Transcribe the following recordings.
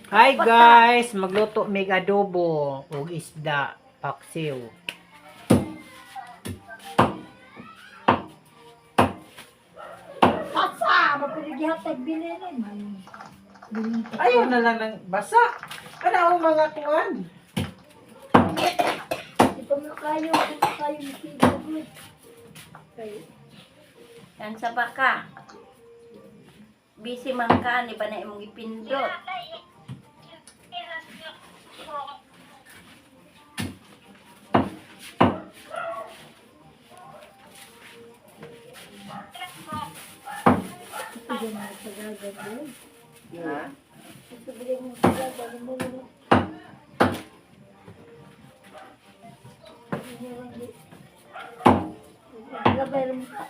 Hi guys, magluto mig adobo ug isda, paksiw. Asa! Mapiligihatag bilinin man. Bilin ko. Ayaw na lang ng basa. Ano mga kuan? Di pa mo kayo magsigugod. Kayo. Yan sa baka. Busy man ka, di ba na imong ipindot? Sige na sa gagawin. Ha? Sige mo sa gagawin mo. Gabay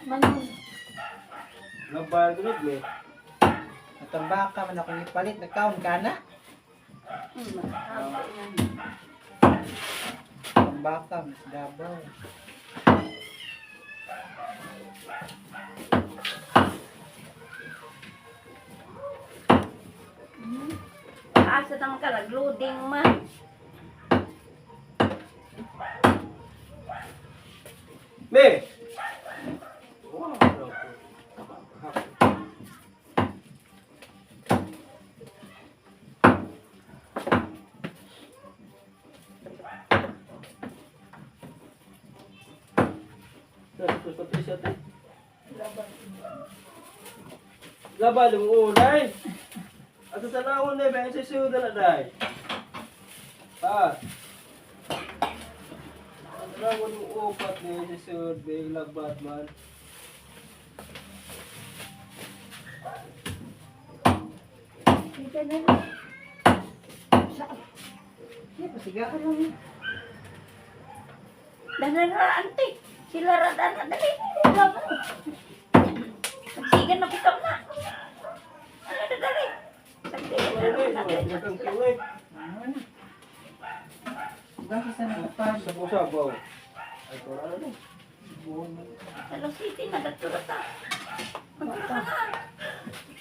manon. Nagbayad gud me. Natambaka man ako ipalit, nagkaon ka na? Mahaba yan. Tambaka, mas dabaw. Asa naman ka, nag-loading man. Me! Laban mo unay. At sa naon na ba sa suda na dai. Pa. Naon mo upat na sa sud be labat man. Sige na. Sige, pasigaan lang. Danara, ante. Sila radana, dali. Magsigan na bitaw na. Ano na dali? Sagdigan na naman natin. Dagang kilay. Bakit sa nagpan? Sa pusabaw. Ay ko ano ni. Hello City na datura ta. Magkano ka na?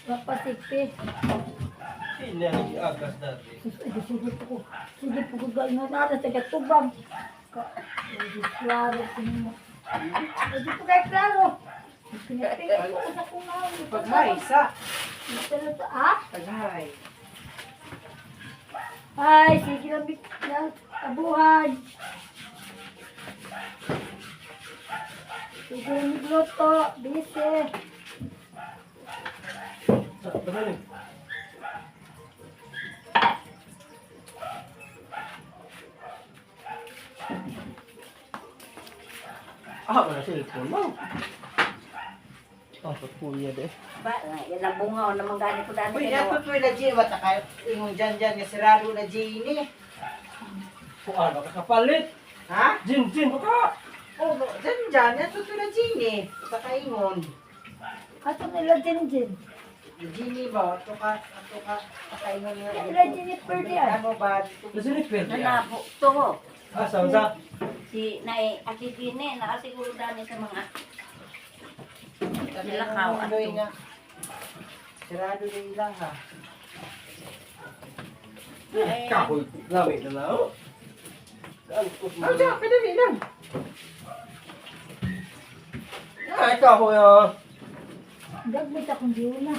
Papatikpi. Hindi na agas dati. Sige po ko gawin mo na sa katubang. Klaro ko mo. Hindi po kayo klaro. Pinapin ko sa kumaw. Paghay, sa. Ah? Paghay. Ay, sige lang na abuhan. Sige lang magluto. Busy. Tama ni. Ah, wala cellphone mo. Ah, kuya de. Ba, yan ang bungaw naman gani ko dani. Uy, nato to na G, wata kayo ingon dyan nga sirado na G ni. Kung ano ka kapalit. Ha? Jin, baka. Oh, dyan, nato to na G ni. Sa kaingon. Ato nila din. G ni ba? Ato ka, kaingon nga. Nila Jennifer diyan. Ano ba? Kasi ni pwede. Nanabo to. Ah, sa. Si Nay Atitine, nakasiguro dani sa mga Nilakaw at Ano nga. Sirado na ilang ha. Kahoy. Lami na na. Oh. Ang kus mo. Oh, dyan, kadali lang. Ay, kahoy ah. Gagmit akong diuna.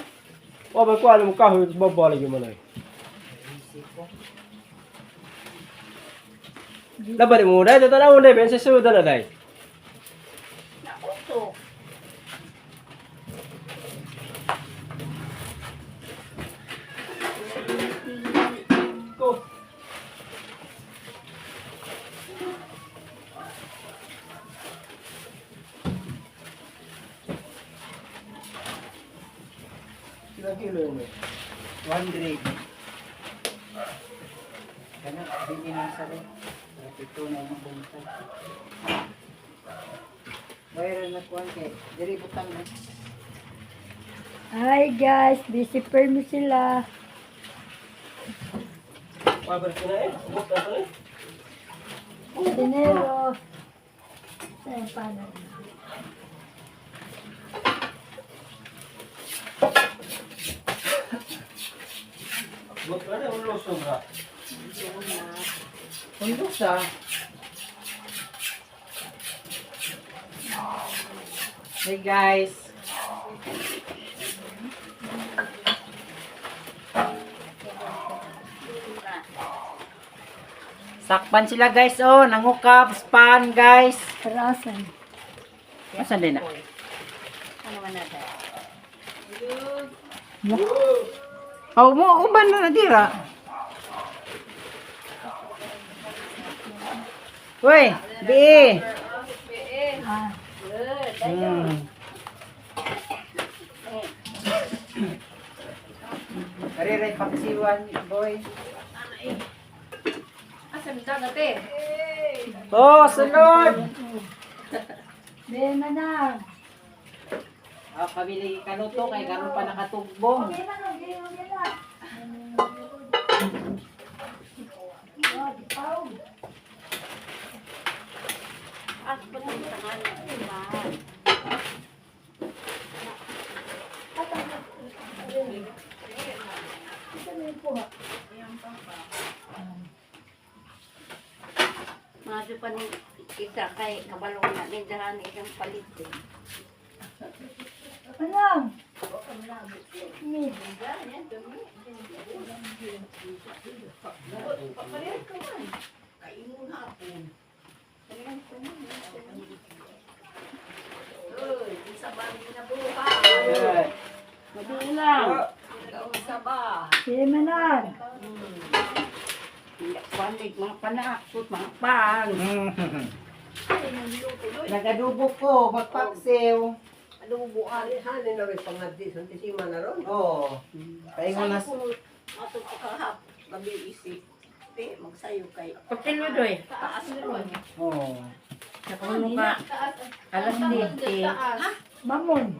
Wabay ko alam mo kahoy, babalik yung manay. Isip ko. Laban mo dai, tatanaw na ben sa suda na dai. nauso. Ko. Sila kilo yun eh. 100. Kana, bigyan ng sari. Ito na yung buntag. Mayroon na kuwan kay. Diri butang na. Hi guys, busy per mo sila. Wabalik ko na eh. Ubot na pala eh. Dinero. Saan paano? Buat ka na, ulo sobra. Undok sa. Hey guys. Sakpan sila guys, oh, nangukap, span guys. Karasan. Asan din na? Ano man na tayo? Oh, mo uban na nadira. Uy, bi. Ah, Ariray paksiwan, boy. Asa mi ka te? Oh, sunod. di manang. Ah, pabili ka to kay karon pa nakatugbong. Di manang, di manang. Oh, di pao. As pa ng tangan na. Mado pa ni isa kay kabalong na ni dahan isang palit. Manang. Ni. Mabilang. Di manang. Panik mga panakot mga pang. Nagadubo ko, magpaksiw. Adubo ali hanin na rin pangadi sa tisima na ron. Oh. Paingon na. Ato ko kahap. Gabi isip. Te, magsayo kay. Pagkilo doy. Taas doy. Oh. Nakuno ka. Alas ni. Ha? Mamon.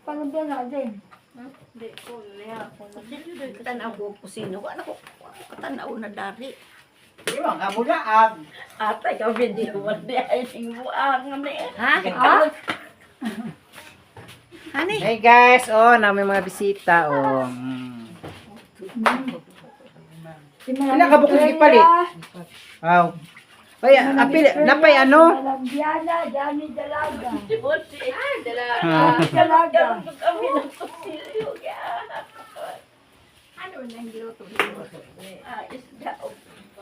Paano ba na din? Hindi ko niya. Pagkilo doy. Katanaw ko kusino. Ano ko? Katanaw na dari. Di ba nga mulaag? Atay ka video. Wala ay buang ni. Ha? Hani? Hey guys, oh, na may mga bisita, oh. Di manang. Ilan ka bukong ipalit? Wow. Ay, apil, napay ano? Malambiana, Dani Dalaga. Ay, dala. Dalaga. Kami ng kusilyo. Ano nang giluto? Ah, isda.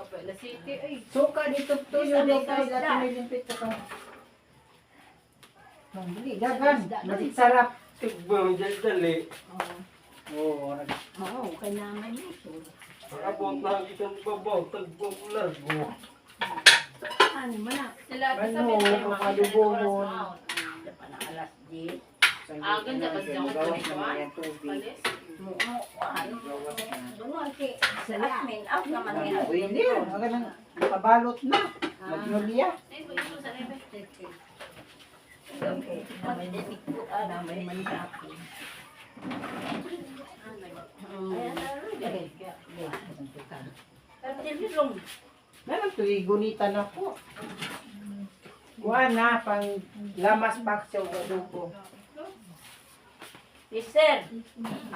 La city ay. Suka dito to yung dito dati nilimpit ko. Dili, dagan. Masig sarap. Tigbang dali. Oo, Oo, kay naman yun. Abot na ang isang babaw, tagbang largo. Ano mo na? ano, makadubo mo. Alas 10. Ah, ganda ba siya? Tubig. Doon kay sa admin out naman nila. Hindi, ang ganang nakabalot na. Magnolia. May manapin. Meron to, igunitan ako. Kuha na, pang lamas paksyaw ka dupo. Isir.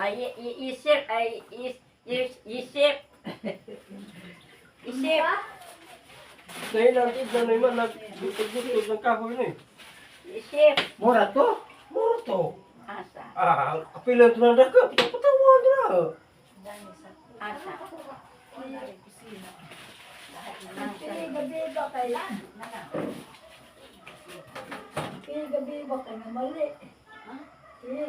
Ay, isir. Ay, isip. Isip. Dahil natin na naman, nagtutog ng kahoy na eh. Isip. Mura to? Mura to. Asa. Kapilan to na daga, patawan na. Asa. Pili gabi ba kayo? Pili gabi ba kayo? Mali. Pili.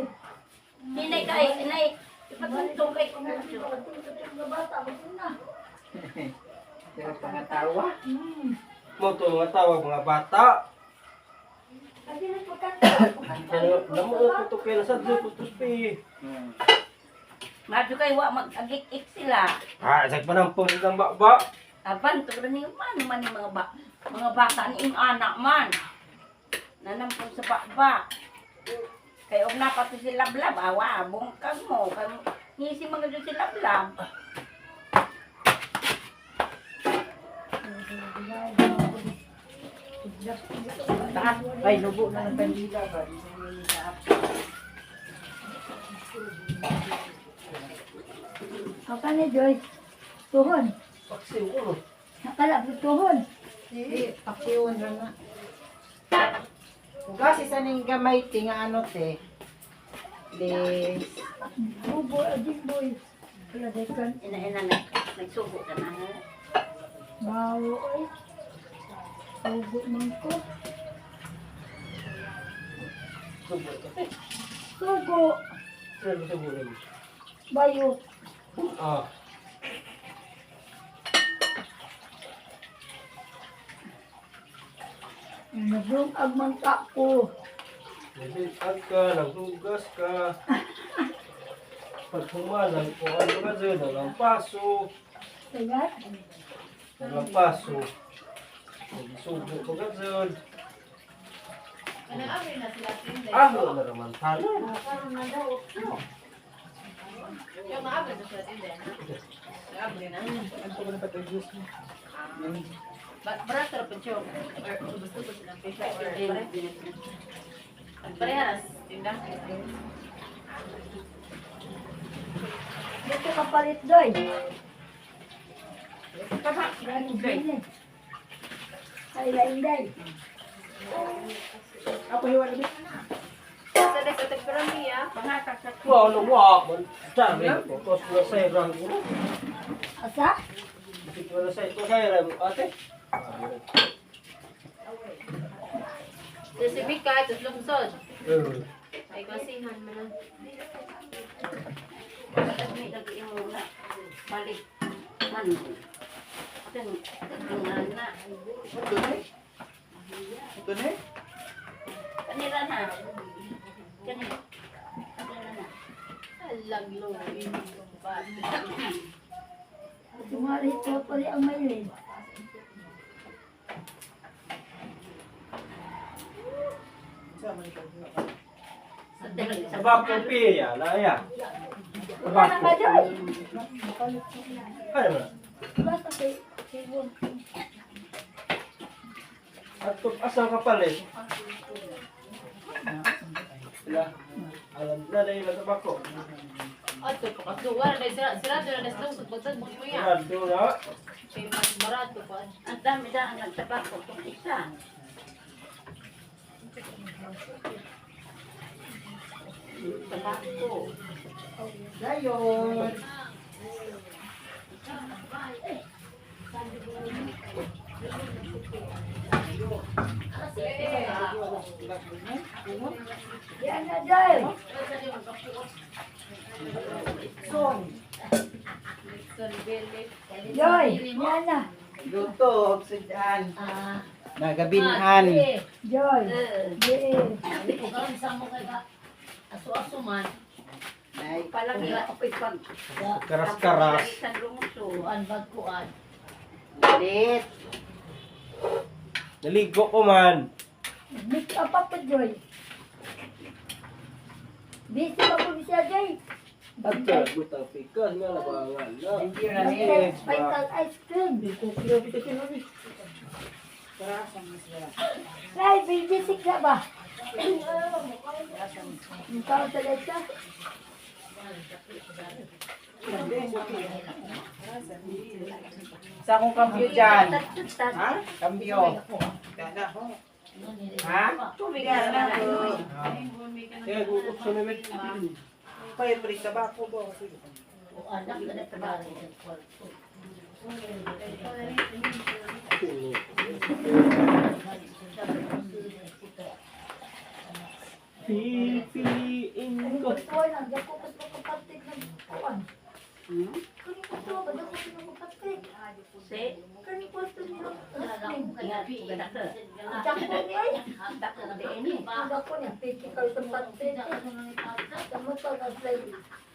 Hinay kay, hinay. Ipatuntong kay. Patututong na bata. Ba't na? Pero pangatawa. Mo to nga tawag mga bata. Kasi nagpagkanta. Ano, namo ko to kaya sa putos pi. Madyo kay wa mag-agik-ik sila. Sag pa ng pulis ng baba. Aban, to rin yung man ni mga bata ni yung anak man. Nanampun sa baba. Kaya og napato si Lablab, awa, bungkag mo. Ngisi mga doon si Lablab. Taas. Ay, lubo na ng kandila ba? Ako ka ni Joy. Tuhon. Paksiw ko. Nakalap tuhon. Di, pakiyon rin na. Hugas isa ning gamay ti nga ano te. Des. Bubo, ading boy. Kaya dekan. Ina-ina nagsugo ka na. Ha? Bawo ay. Bubo man ko. Sugo. Sino sa bulan? Bayo. Ah. Nagdung agman ka ko. Nabitag ka, naghugas ka. Pag humalang ko, ano ka dyan? Nalang paso. Sagat. Nalang paso. Nagsubo ko ka dyan. Aho na naman tala. Ano ko na pa to juice mo? Berat terus pencok, betul betul dalam pencok. Parehas, tindak. Dito kapalit doy. Kakak, Gani Doy. din. Ay lain day. Ako hiwa na Sada sa tagperami ya. Pangakak Wow, no, wow. Sabi ko, kos na sa irang ko. Asa? Bakit wala sa ito sa irang ate? Terus bika, terus lungsod. Eh. Ay kasihan mo na. may lagi yung muna. Balik. Man. Tingnan na. Ito na eh. Ito na eh. Kanila na. Kanila. Kanila na. Alag lo, ini ba. Sumari ko pari ang mailin. Sama ni paghiwa. Sabak ko piya, laya. Wala na ka doy. Ano na? Basta kay sibon. At asang kapalit. Sila. Alam na na yung tabak ko. Ato pa kasuwar na sira na lungsod pagtag mo ya. Sarado na. Kay mas barato pa. Ang dami daan nagtabako itong isa. Tabako. Gayon. Yan na doy. Son. Doy, yan na. Luto, obsidyan. Nagabinhan. Joy. Di. Aso-aso man. Nay. Palagi ako pag Karas-karas. Isang lumuso. Kuan bagkuan. Lit. Naligo ko man. Mix up pa Joy. Busy pa po siya Joy. At butang pikas nga labangan na. Hindi na nilig. Spital ice cream. Karasa mo siya. Ay, baby sick na ba? Yung tao talaga. Sa akong kambyo dyan. Ha? Kambyo. Dada ho. Ha? Tubig Yan na na. lang. Kaya gugup sa namin. Kaya pre, tabako ba? Anak ka na tabari. Pipiliin ko. Kutuan ang dako pa sa kapatik ng kuwan. Kani ko to, ba dako sa kapatik? Si. Kani ko to niya. Kaya dako. Dako niya ay. Dako na din eh. Ang dako niya, piki ka sa kapatik. Tama pa ka play.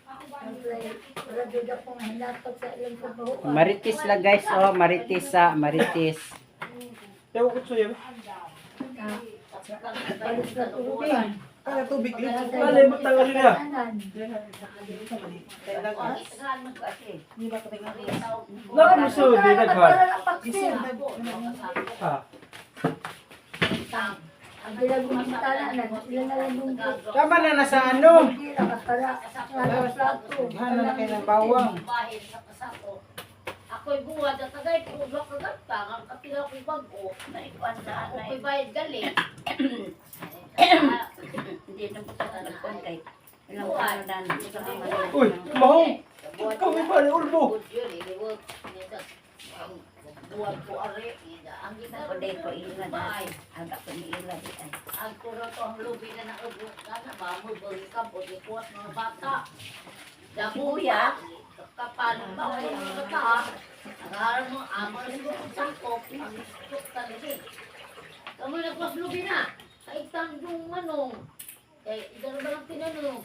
Ang play. Wala doon akong hinatag sa ilang kabahuan. Maritis lang guys, oh, maritis sa maritis. Ewan ko sa'yo. Palis na tubig. Kaya tubig lang. Alay, magtangali na. Hindi ba ito tingnan? Napuso, di naghan. Ha? Ang ginagawang bintana na, sila na lang yung Tama na nasa ano. gira, kasara, kasara plato. Hana na kayo ng bawang. Bahin sa kasako. Ako'y buwad at tagay ko ulo kagantang ang kapila ko'y bago. Naikuan na ako'y bayad galing. Hindi na po sa tanakon kay ilang ano na Uy, mahong! Kami ba ni Ulbo? Buwad ko ari. Ang gina ko din ko ila na. Ang ako ni ila di ay. Ang kuro to ang lubi na naubo. Kana ba mo bagi ka po di kuat mga bata. Dabuya. Kapal ba ko yung bata. Agar mo amo na siguro sangkop. Ang sukok talaga. Kamu nagpas lubi na. Kaitang yung manong. Kay idaro ba lang tinanong.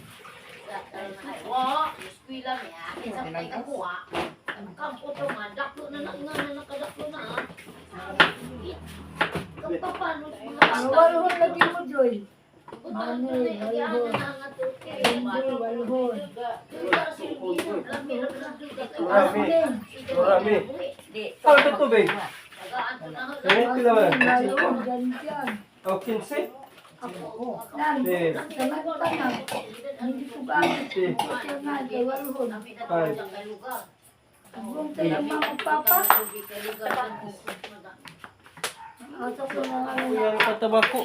Wa, ispila mi akin sa tay kakuha. Ang kampo to man, daklo na nakadaklo na. Kapapano Ang walhon lagi mo, Joy. Marami. Ano ba tubig? Ganyan ko naman. Walhon, ganyan. O, 15? Nan, Eh. samantala, hindi ko gamit. Eh. Ito nga, kay walhon. Ang tayo ng mga papa. Ito ko na nga Kuya ka tabako.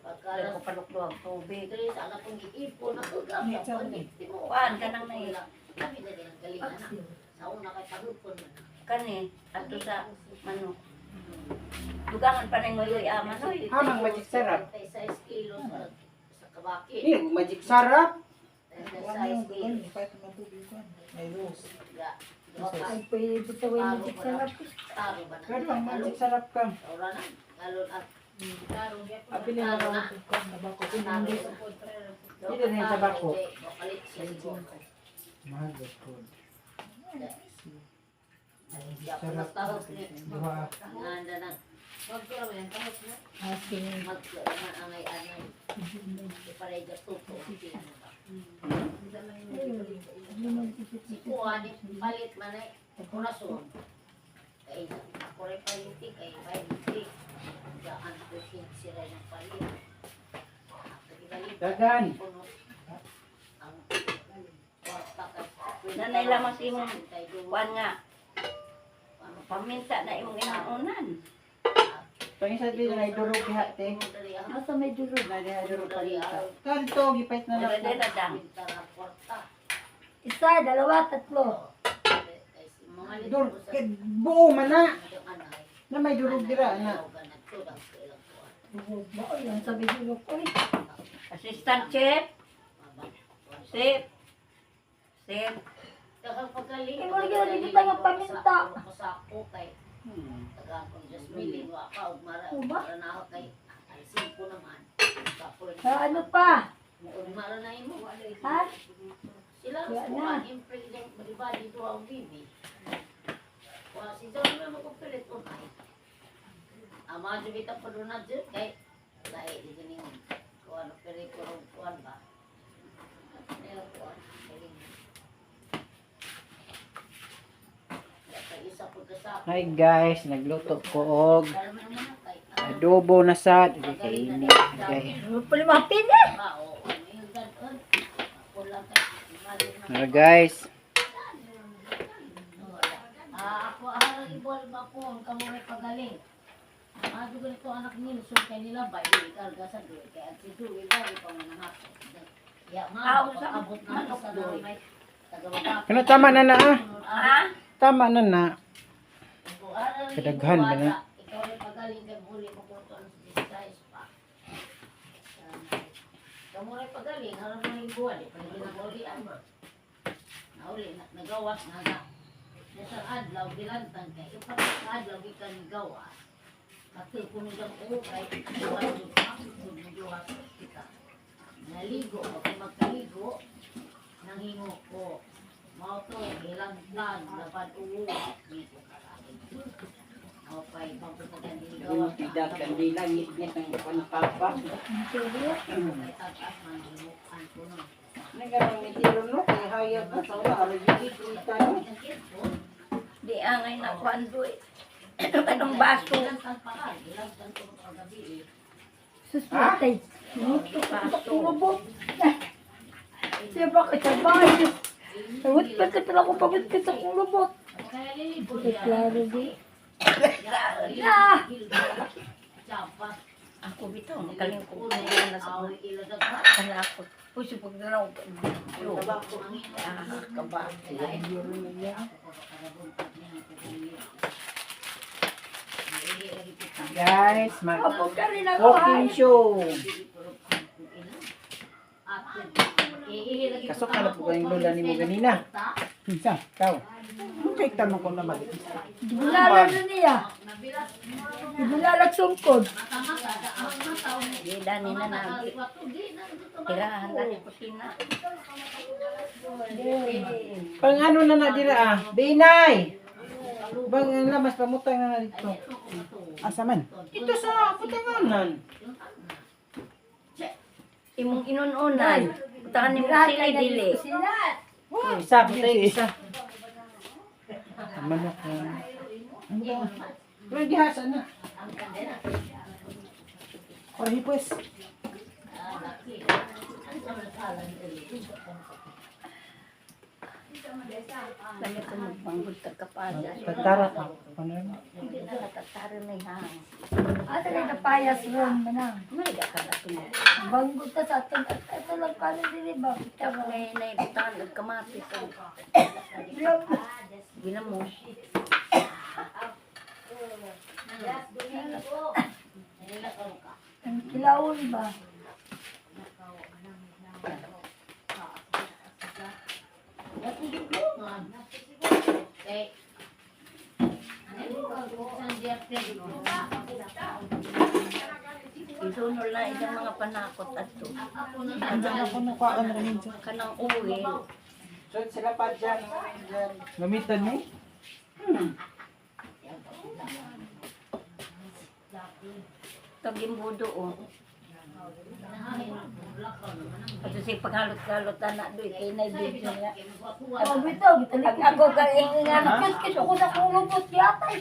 Pagkala ko paluklo ang tubig. Sana kung iipon ako gamit. Kuan ka nang nai. Kami na din ang galingan na. Sa una kay pagupon man. Kani ato sa manok. Dugangan pa nang ngoy ama no. Hamang magic sarap. 36 kilos sa kabaki. Ini magic sarap. 36 kilos. May rose. ay pwede bitawin mo sa sarap. Taro ba na? Pero ang magic sarap ka. Ora na. Galon at Apili na lang ako ka. Tabako. Hindi na yung tabako. Bakalit siya siguro. Magic food. Sarap. Tahos ni. Duha. Nganda na. Magkira mo yan. Tahos na. Asin. Magkira na angay-angay. Iparay ka tuto. Si Kuha ni palit man ay kurason. Kaya ako rin palitik. Kaya palitik. Daan ko sila ng palit. Dagan. Nanay lamang si imong kuan nga. Paminta na imong inaunan. Pangisa din na idurog diha te. Asa may durog. Na diha idurog palita. Kanto gipait na lang. Dala dang. Isa, dalawa, tatlo. Dur buo man na. Na may durog dira na. Durog ba? Yan sabi durog ko eh. Assistant chef. Chef. Chef. Eh, wala ka na dito tayo paminta. Sako kay taga ko just milin wa pa ug mara Uba? na ako kay simpo naman. Kapoy. Sa ano pa? Mara na imo. Ha? Sila Wala na. kuha impre yung bali do ang bibi. Wa si John na mo ko pilit unay. Ama jud kita padung na jud kay dai di gini ko ano pere ko kuan ba. Nila kuan. Hi guys, nagluto ko og adobo na sad. Hindi kainit. Okay. Pulimapin eh. Hello guys. Ako ahal ibol mapon kamo may pagaling. Ado ganito anak ni so kay nila ba ikarga sa duwi kay at si duwi ba pa manahap. Ya ma abot na sa duwi may taga Ano tama na na ah. ha? Tama na na. Kadaghan ba na? Ikaw rin pagaling kay huli ko po ito sa size pa. Kamu rin pagaling, harap mo rin buwan. Pwede na bulian mo. Nauli, nagawas na na. Sa adlaw, bilantang kay. Ipatang adlaw, ikan gawas. Katil ko nilang ukay. Naligo, ako magkaligo. Nanghingo ko. Mao to ilang tan dapat uwo dito karami. Mao pay Tidak kandila ngit-ngit ang panpapa. Nagkaroon ni Tiro no, kaya hayag ka sa wala, kita no. Di angay na kwando eh. Anong baso? Suswatay. Baso. Siya bakit sa bahay? Tawad pa sa pala ko pagod ka sa kulubot. Klaro di. Ako bitaw, magaling ko na sa kanya ako. Puso pag nanaw ka. Kaba. Guys, Kapag ka rin ako cooking show. Kasok ka na po kayong lola ni mo ganina. Pinsa, ikaw. Okay, tanong ko naman. Ibulala na niya. Ibulala sungkod. Di dani na nabi. Tirahan na ni kusina. Pang ano na nadira ah? Binay! Bang ang lamas pamutang na dito. Asa man? Ito sa putanganan. Imong inununan. Putakan ni mo sila dili. Oh, isa, putay isa. Manok na. Ano ba? Wala dihasa na. Orahi pues. Lagi ko magbanggod kapada. Tatara ka. Ano na? Hindi na natataro na hang. Ate na napayas ron manang. May ka na tumo. Banggot ka sa atin. Ito lang pala din ba? Tapos may naibutan ng kamatis. Ginamo. Ang kilawon ba? Isunod na isang mga panakot at to. Andiyan ako nakuhaan na rin dyan. Kanang uwil. So, sila pa dyan. Gamitan mo? Tagimbudo o. At si paghalot-halot na doon, kay na-video niya. Oh, bitaw. Ako kaingin nga na. Kis ako sa kulubot yatay.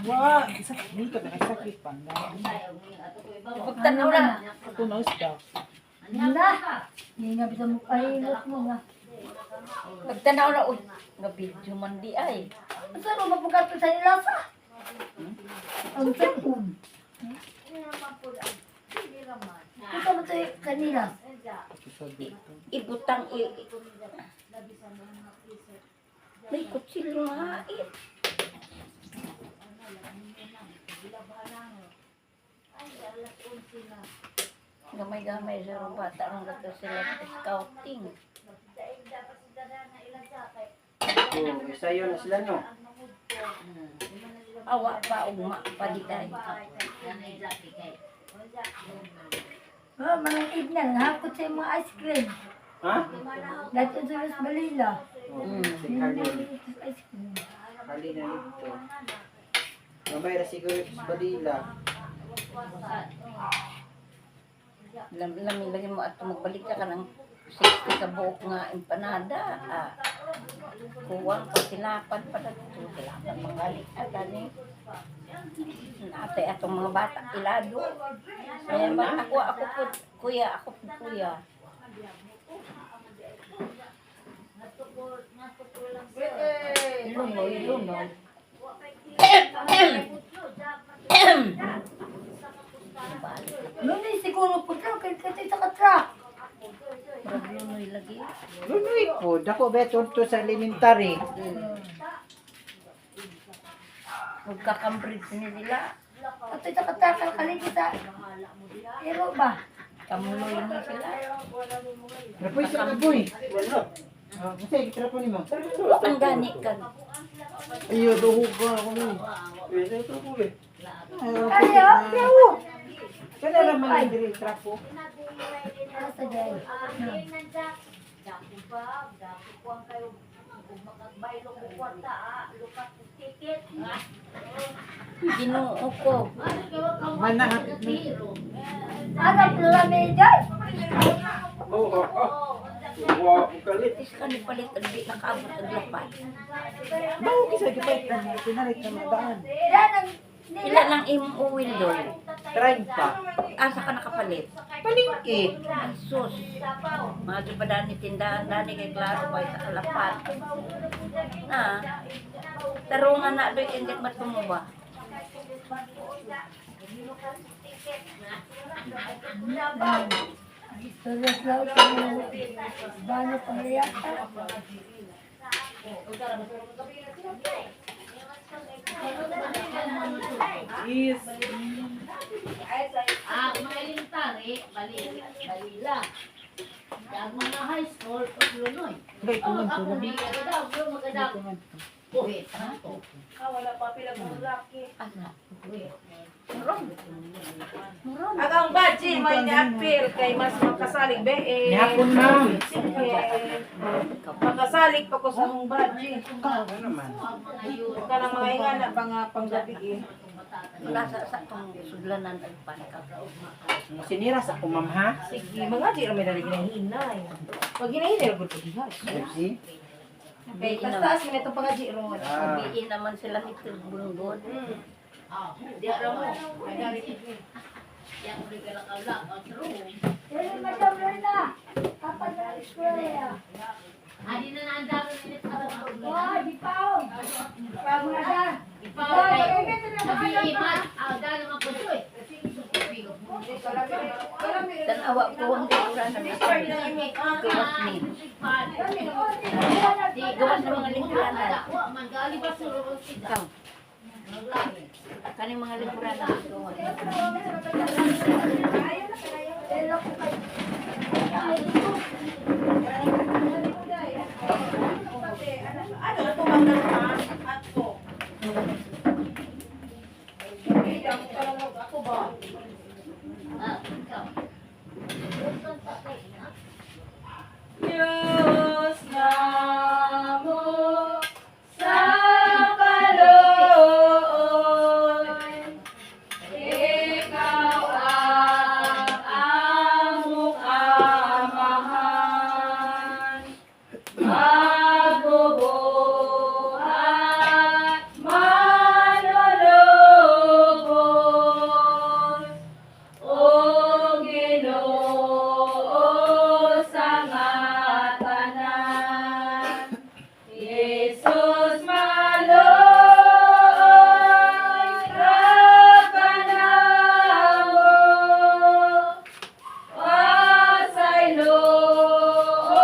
Wah, dito na sakit pa. Pagtanaw na. Tunos ka. Nanda. Hindi nga bisa mo pahilot mo nga. Pagtanaw na. Uy, nga video man di ay. Saan mo mapugato sa ilasa? Ang cellphone. Ito mo ito kanina. Ibutang may kutsilyo nga eh. Gamay-gamay sa mga bata ang gato sila sa scouting. Oh, isayo na sila no. Awa pa ugma pa di tayo. Oh, mga ignan. Hakot sa mga ice cream. Ha? Dito sa Los Balila. Oh, si Carly. Ice cream. Carly na dito. Mamay na siguro sa Badila. Lamin lagi mo at magbalik ka ng 60 ka buok nga empanada. Kuwang pa sinapad pa na ito. Sinapad mangali at ani. Natay atong mga bata ilado. Kaya ba ako po kuya. Lunoy. Lunoy siguro po ito. Kaya sa katrak. Lunoy lagi. Lunoy po. Dako ba ito sa elementary? Magkakambrid nila. At ito katrak ang kalito sa iro ba? Kamuloy mo sila. Napoy sa napoy. Kasi itrapo ni mo. Ang gani ka. Iyo, duhog ko ako ni. Pwede ito po eh. Kaya, yawo. Kada naman ang diri trapo. Nasa dyan. Ginoo ko. Manahapit na. Anak nila ni Jay. Oo, Wow, kalit. Is ka ni palit ang di nakaabot ang lapat. Bago kisa gipait na pinalit na madaan. Yan ang Ila lang imong uwin doon. 30. Asa ka nakapalit? Palingki. Ay, sus. Mga gipadaan ni tindahan dani kay klaro ba sa kalapat. Na. Tarungan na doy indik matumuba. Terus lang sa banyo pangyayata. Is. Magaling tari, balila. Ang mga high school, paglunoy. Gay kuman ko. Bigyan ka daw, bro, maganda. Wait, ha? Ana. Agang baji may ni-appeal kay mas makasalig be eh. Nihapon ma'am. Makasalig pa ko sa mong baji. Ano naman? Kanang mga ingana pa nga panggabi eh. Wala sa tong sudlanan ang panka. Sinira sa ako ma'am ha. Sige, mga di ra may dali ginahinay. Pag ginahinay ra gud ko diha. Merci. Kay taas man itong pangaji ro. Ah. Sabihin naman sila ito bulunggod. Di ara mo. May galit ito. Yang uli ka lang kaula, ang true. Yan Madam Lorna. Kapag na eskwela. Adi na naandaro minit ako. Wah, di pa. Pag na siya. Ipaw kay nabiiman. Dahil naman po ito eh. Tanawa ko hindi ura na gawas ni. Di gawas na mga lingkuranan. Manggali ba suro sida? Ikaw. Kaning mga lingkuranan ito. Ano to magdala ato. Ako ba? Diyos namo sa kalooy, ikaw ang among amahan, magbubuhat, manlulubos, o Ginoo sa ngatanan. Jesus maloy ka namo, wasay Lord.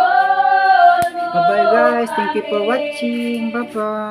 Bye-bye guys. Thank you for watching. Bye-bye.